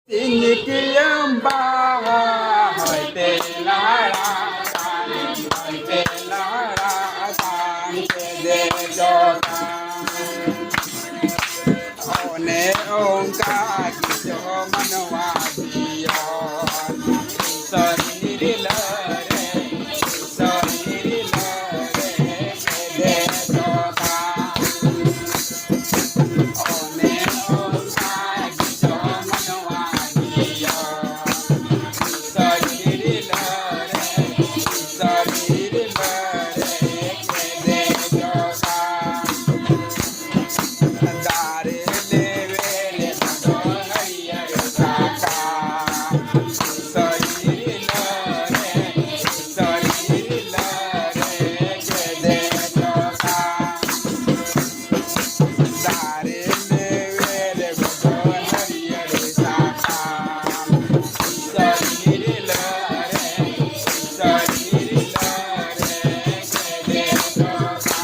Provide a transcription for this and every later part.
Sinikiyamba hoite lara hoite lara ke de jota one onka kijo manwa diyo soriri lare soriri lare ke de jota one onka kijo manwa diyo soriri lare soriri lare ke de jota Dare leve le do hariya saka soriri lare soriri lare ke de jota Dare leve le do hariya saka soriri lare soriri lare ke de jota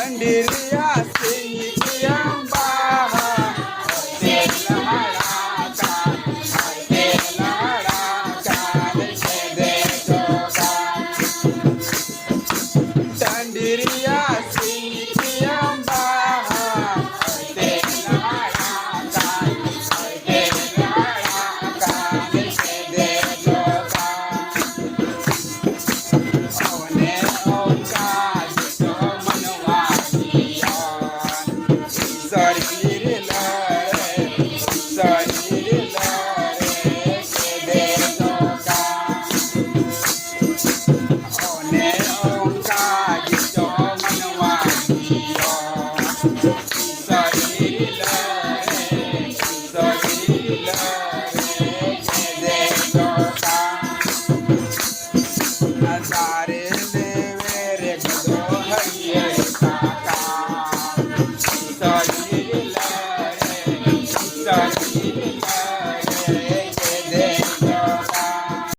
Andiriya sinikiyamba hoite laraka hoite laraka ke de jota Andiriya sinikiyamba hoite laraka hoite laraka ke de jota one onka kijo manwa diyo soriri lare soriri lare ke de jota one onka kijo manwa diyo soriri lare soriri lare ke de jota Dare leve re do hariya